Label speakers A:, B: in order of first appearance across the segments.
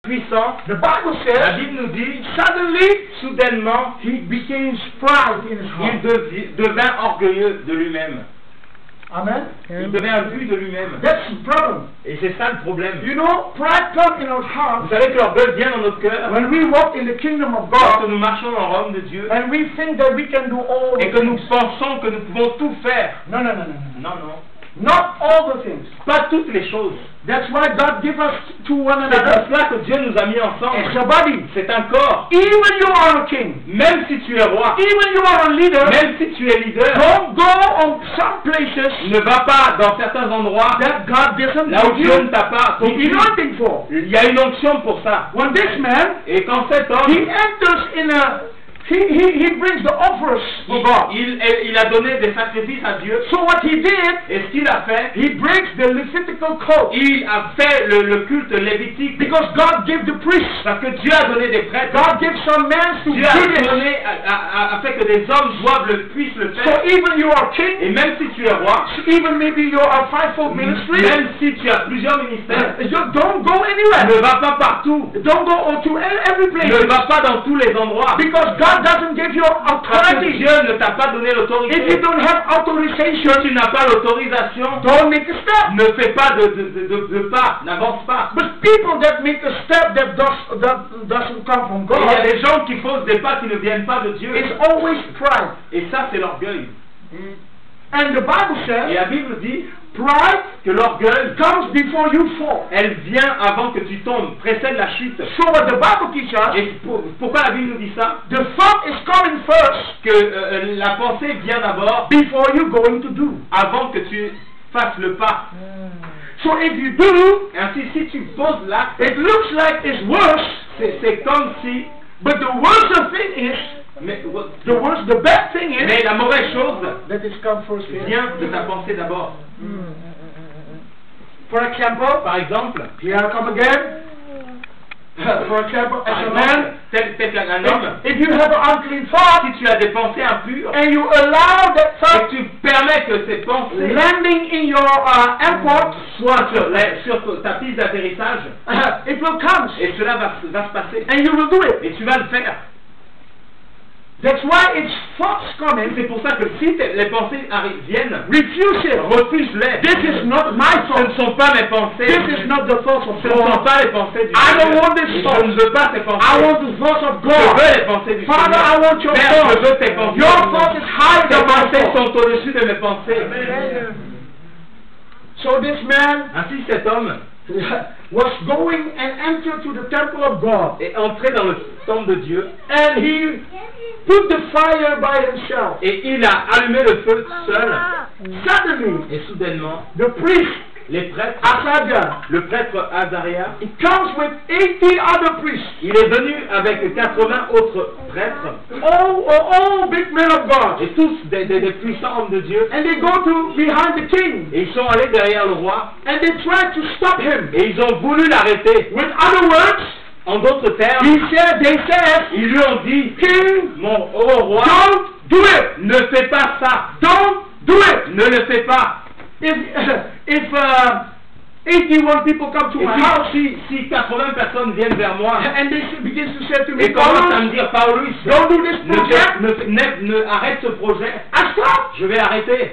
A: puissant,
B: the Bible
A: la
B: says,
A: Bible nous dit,
B: suddenly
A: soudainement,
B: he became proud in his
A: il
B: heart.
A: devint orgueilleux de lui-même.
B: Amen.
A: Il devint imbu de lui-même.
B: That's the problem.
A: Et c'est ça le problème.
B: You know, pride comes in our
A: Vous
B: heart
A: savez que l'orgueil vient dans notre cœur
B: when we walk in the kingdom of
A: lorsque
B: God
A: nous marchons dans le royaume de Dieu
B: and we think that we can do all
A: et
B: the
A: que nous
B: things.
A: pensons que nous pouvons tout faire.
B: No, no, no, no, no.
A: Non, non.
B: Not all the things.
A: Pas toutes les choses.
B: That's why God gave us to one
A: C'est pour
B: another
A: cela que Dieu nous a mis
B: as
A: ensemble.
B: a body.
A: C'est un corps.
B: Even you are a king,
A: Même si tu es roi,
B: even you are a leader,
A: même si tu es leader,
B: don't go on some places
A: ne va pas dans certains endroits
B: that God doesn't
A: là où
B: give
A: Dieu ne
B: you
A: t'a pas
B: the
A: conduit.
B: anointing for.
A: Il y a une onction pour ça.
B: When this man,
A: Et quand cet
B: he
A: homme,
B: enters in a, he brings the offers for God.
A: il a donné des sacrifices à Dieu,
B: So what he did,
A: et ce qu'il a fait,
B: he breaks the Levitical code
A: il a fait le culte lévitique
B: because God gave the priests.
A: parce que Dieu a donné des prêtres.
B: God gave some men to
A: Dieu a
B: Gideon.
A: donné, a fait que des hommes puissent le
B: So
A: faire.
B: even you are
A: Et
B: king,
A: même si tu es roi,
B: even maybe you are fivefold ministry,
A: même si tu as plusieurs ministères,
B: you don't go anywhere.
A: ne va pas partout.
B: Don't go to every place.
A: Ne va pas dans tous les endroits.
B: Because God doesn't give you
A: Parce que
B: authority.
A: Dieu ne t'a pas donné
B: If you
A: l'autorité.
B: don't have
A: Si
B: authorization,
A: tu n'as pas l'autorisation,
B: don't make a step.
A: ne fais pas de pas, n'avance pas.
B: But people that make a step that doesn't come from
A: Et il y a
B: God,
A: des gens qui posent des pas qui ne viennent pas de Dieu.
B: it's always pride.
A: Et ça, c'est l'orgueil.
B: And the Bible
A: Et
B: says,
A: la Bible dit
B: pride
A: que l'orgueil,
B: comes before you fall.
A: elle vient avant que tu tombes, précède la chute.
B: So what the Bible teaches us,
A: Et pourquoi la Bible nous dit ça?
B: the thought is coming first
A: Que la pensée vient d'abord
B: before you're going to do.
A: avant que tu fasses le pas.
B: So if you do,
A: Ainsi, si tu poses l'acte,
B: it looks like it's worse,
A: c'est comme si...
B: but the worst thing is,
A: Mais,
B: the bad thing is,
A: mais la mauvaise chose
B: that it's come first here.
A: vient de ta pensée d'abord.
B: For example,
A: Par exemple,
B: here I come again. For example,
A: par
B: as a
A: exemple,
B: man,
A: tel qu'un homme,
B: if you have an unclean thought
A: si tu as des pensées impures
B: and you allow that
A: et
B: thought
A: que tu permets que ces pensées
B: landing in your airport,
A: soient sur ta piste d'atterrissage,
B: it will come
A: et cela va se passer,
B: and you will do it.
A: et tu vas le faire.
B: That's why it's thoughts
A: Et
B: coming.
A: c'est pour ça que si les pensées viennent,
B: Refuse it.
A: refuse-les.
B: This is not my
A: Ce
B: thought.
A: ne sont pas mes pensées.
B: This is not the thoughts of
A: Ce ne sont
B: God.
A: pas les pensées du
B: I don't
A: Seigneur.
B: want this
A: Et
B: thought.
A: je ne veux pas ces
B: I
A: pensées.
B: want the thoughts of
A: Je
B: God.
A: veux les pensées du
B: Father, I
A: Seigneur.
B: want your
A: Père, je veux
B: thoughts.
A: tes pensées.
B: Your thoughts is higher
A: Tes
B: than my
A: pensées
B: thoughts.
A: sont au-dessus de mes pensées.
B: So this man
A: Ainsi cet homme
B: was going and entered to the temple of God,
A: est entré dans le temple de Dieu
B: and he put the fire by himself.
A: et il a allumé le feu seul.
B: Suddenly,
A: Et soudainement,
B: the priest
A: les prêtres,
B: Asaja,
A: le prêtre Azaria,
B: he comes with 80 other priests,
A: il est venu avec 80 autres prêtres,
B: all big men of God,
A: et tous des puissants hommes de Dieu,
B: and they go to behind the king,
A: et ils sont allés derrière le roi,
B: and they try to stop him.
A: et ils ont voulu l'arrêter.
B: With other words,
A: En d'autres termes,
B: they said,
A: ils lui ont dit,
B: King,
A: mon ô roi,
B: don't do it.
A: ne fais pas ça,
B: Don't do it.
A: ne le fais pas.
B: If 81 people come to
A: Et
B: my house
A: si 80 personnes viennent vers moi
B: and they begin to say to me,
A: et commencent à me
B: Paulus,
A: dire, Paulus,
B: don't do this project,
A: arrête ce projet,
B: I stop.
A: je vais arrêter.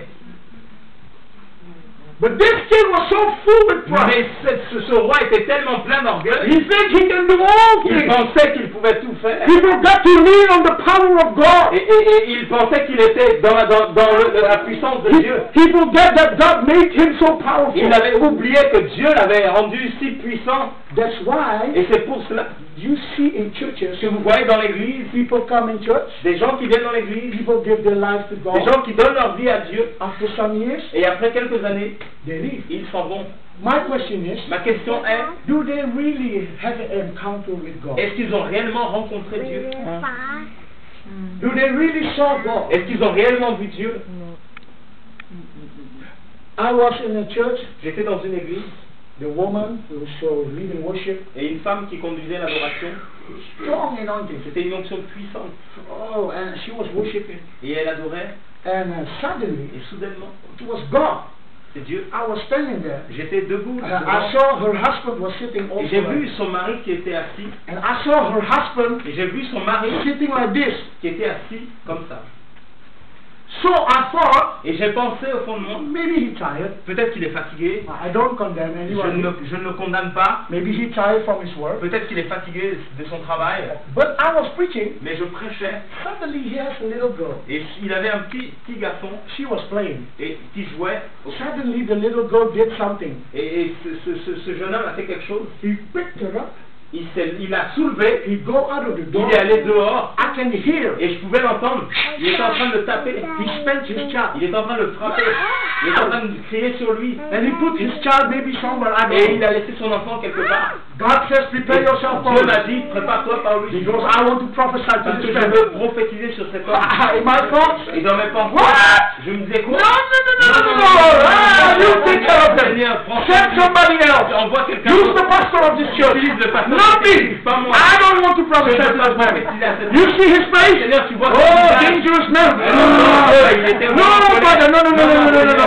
B: But this king was so full with pride.
A: Mais ce roi était tellement plein d'orgueil,
B: He thinks he can do all
A: il
B: things.
A: pensait qu'il pouvait tout faire.
B: He forgot to lean on the power of God.
A: Et il pensait qu'il était dans la puissance de Dieu.
B: He forgot that God made him so powerful.
A: Il avait oublié que Dieu l'avait rendu si puissant.
B: That's why
A: Et c'est pour cela
B: you see in churches,
A: que vous voyez dans l'église
B: people come in church,
A: des gens qui viennent dans l'église,
B: people give their lives to
A: des
B: God.
A: gens qui donnent leur vie à Dieu,
B: After some years,
A: et après quelques années,
B: they leave.
A: ils s'en vont.
B: My question is,
A: Ma question est,
B: do they really have an encounter with God?
A: est-ce qu'ils ont réellement rencontré Dieu?
B: Do they really saw God?
A: Est-ce qu'ils ont réellement vu Dieu?
B: I was in a church,
A: J'étais dans une église,
B: the woman who was leading worship,
A: et une femme qui conduisait l'adoration,
B: strong anointing.
A: c'était une onction puissante,
B: Oh, and she was worshiping.
A: et elle adorait,
B: And suddenly,
A: et soudainement,
B: it was God.
A: c'est Dieu.
B: I was standing there.
A: J'étais debout.
B: And I saw her husband was sitting
A: Et j'ai
B: also.
A: vu son mari qui était assis.
B: And I saw her husband
A: Et j'ai vu son mari
B: sitting like this.
A: qui était assis comme ça.
B: So I thought,
A: Et j'ai pensé au fond de moi,
B: maybe he tired.
A: peut-être qu'il est fatigué.
B: I don't condemn anyone.
A: Je ne le condamne pas.
B: Maybe he tired from his work.
A: Peut-être qu'il est fatigué de son travail.
B: But I was preaching.
A: Mais je prêchais.
B: Suddenly he has a little girl.
A: Et il avait un petit garçon
B: She was playing.
A: et qui jouait.
B: Suddenly the little girl did something.
A: Et ce jeune homme a fait quelque chose.
B: He picked her up.
A: Il l'a soulevé.
B: He go out of the door.
A: Il est allé dehors.
B: I can hear.
A: Et je pouvais l'entendre. Il était en train de le taper.
B: He spanked his child.
A: Il est en train de le frapper. Il est en train de crier sur lui.
B: And he put his child maybe somewhere. I
A: Et
B: don't
A: il
B: know.
A: a laissé son enfant quelque part.
B: God says, prepare yourself for
A: Dieu m'a
B: it.
A: dit, prépare-toi par lui.
B: Because I want to prophesy to
A: Parce que
B: this
A: je
B: family.
A: veux prophétiser sur cet homme.
B: In my thoughts.
A: Et dans mes pensées,
B: What?
A: je me disais quoi?
B: No. Ah, you take care of them.
A: Seigneur, prends
B: Send somebody else.
A: envoie quelqu'un
B: Use
A: d'autre.
B: the pastor of this church.
A: Utilise le pasteur.
B: Not me.
A: Pas moi.
B: I don't want to
A: Je
B: prophesy
A: ne
B: to
A: veux pas
B: this man.
A: prophétiser à cet
B: You
A: homme.
B: see his face?
A: Seigneur, tu vois
B: Oh,
A: son visage.
B: dangerous man.
A: Il était
B: No, brother, no.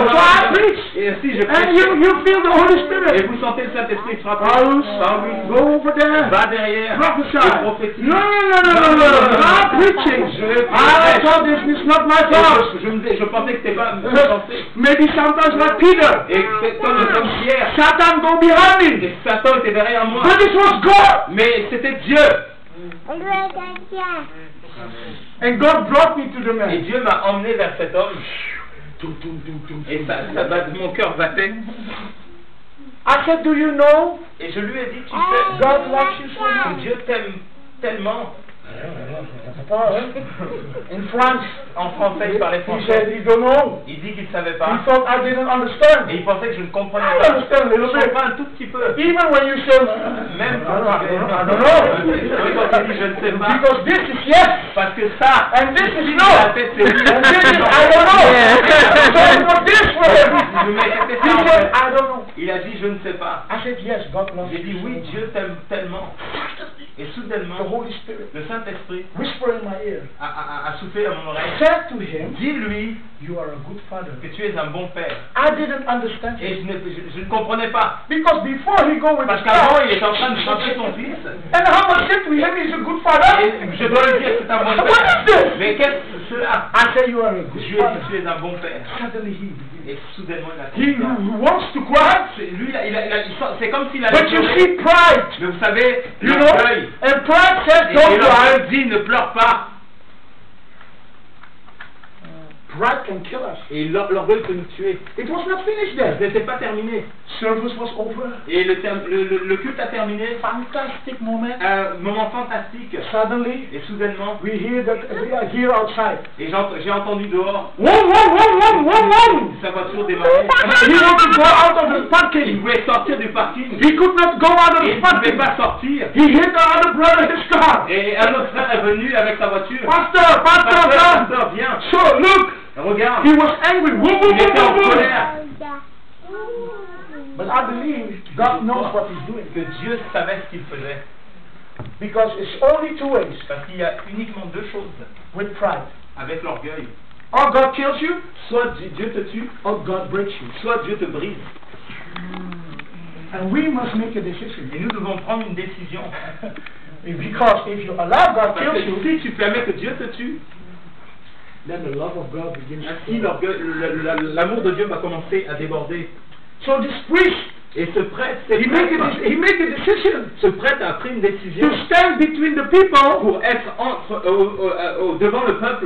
B: So I preach.
A: Et si je
B: And
A: prêche,
B: you feel the Holy
A: et
B: Spirit.
A: vous sentez le Saint-Esprit frapper,
B: Paulus,
A: Paulus,
B: go over there.
A: va derrière,
B: Prophesy.
A: et prophétise.
B: No. I'm preaching. I thought this is not my
A: Et
B: thought.
A: je pensais que c'était pas ma pensée.
B: Maybe sometimes like Peter.
A: Et c'est comme Pierre.
B: Satan go behind me.
A: Et Satan était derrière moi.
B: But it was God.
A: Mais c'était Dieu.
B: And God brought me to the
A: Et
B: man.
A: Dieu m'a emmené vers cet homme. Et mon cœur battait.
B: I said, do you know
A: Et je lui ai dit, tu sais,
B: God loves you so
A: que
B: much?
A: Dieu t'aime tellement.
B: In France,
A: En français, il parlait
B: he
A: français.
B: said he don't know.
A: Il dit qu'il ne savait
B: He
A: pas.
B: thought I didn't
A: Et
B: understand.
A: il pensait que je ne comprenais
B: I
A: pas.
B: understand a
A: Je
B: little bit.
A: comprends un tout petit peu.
B: Even when you say,
A: Même
B: I don't know.
A: quand tu dis je ne sais pas.
B: Because this is yes,
A: Parce que ça,
B: and this is
A: la
B: no.
A: tête c'est oui.
B: And this is I don't know. So for this way,
A: Mais c'était
B: he
A: ça en
B: said,
A: fait.
B: I don't know.
A: Il a dit je ne sais pas.
B: I said, yes, God loves
A: J'ai dit
B: you.
A: oui, Dieu t'aime tellement. Et
B: The
A: soudainement,
B: Holy Spirit
A: le Saint-Esprit
B: whisper in my ear,
A: a soufflé à mon oreille.
B: said to him,
A: Dis-lui
B: you are a good father.
A: que tu es un bon père.
B: I didn't understand
A: Et
B: it.
A: je ne comprenais pas.
B: Because before he go with
A: Parce
B: his
A: qu'avant,
B: child,
A: il est en train de frapper son fils.
B: and how much said to him he's a good father.
A: Et je dois lui dire que c'est un bon
B: What is
A: père.
B: this?
A: Mais qu'est-ce que cela?
B: I say you are a
A: Je
B: good
A: lui ai dit
B: father.
A: tu es un bon père.
B: Suddenly he
A: Et soudainement, il a
B: he
A: compris.
B: wants to cry,
A: Lui, c'est comme s'il allait
B: but you
A: pleurer.
B: see pride,
A: Mais vous savez,
B: you know,
A: l'orgueil.
B: and pride says
A: Et
B: don't cry.
A: l'orgueil dit ne pleure pas.
B: Pride can kill us.
A: Et l'orgueil peut nous tuer.
B: It was not finished
A: Ce
B: there.
A: n'était pas terminé.
B: Service was over.
A: Et le culte a terminé.
B: Fantastic moment.
A: Un moment fantastique.
B: Suddenly
A: Et soudainement,
B: we hear that we are here outside.
A: et j'ai entendu dehors
B: Whoa.
A: sa voiture démarrer.
B: He wanted to go out of the
A: Il
B: parking.
A: voulait sortir du parking.
B: He could not go out of
A: Et
B: the
A: il ne pouvait
B: parking.
A: pas sortir.
B: He hit the other brother his car.
A: Et un autre frère est venu avec sa voiture.
B: Pastor,
A: Pasteur, viens.
B: So look,
A: Regarde.
B: he was angry.
A: Il était en colère.
B: But I believe God knows what he's doing.
A: Que Dieu savait ce qu'il faisait.
B: Because it's only two ways
A: Parce qu'il y a uniquement deux choses
B: with pride.
A: avec l'orgueil.
B: Or God kills you,
A: Soit Dieu te tue,
B: or God breaks you.
A: soit Dieu te brise.
B: And we must make a decision.
A: Et nous devons prendre une décision.
B: Because if you allow God
A: Parce
B: kills
A: que
B: you,
A: si tu permets que Dieu te tue,
B: then the love of God begins to
A: ainsi
B: flow.
A: l'amour de Dieu va commencer à déborder.
B: So this priest,
A: Et ce prêtre,
B: he make a decision
A: ce prêtre a pris une décision
B: to stand between the people
A: pour être devant le peuple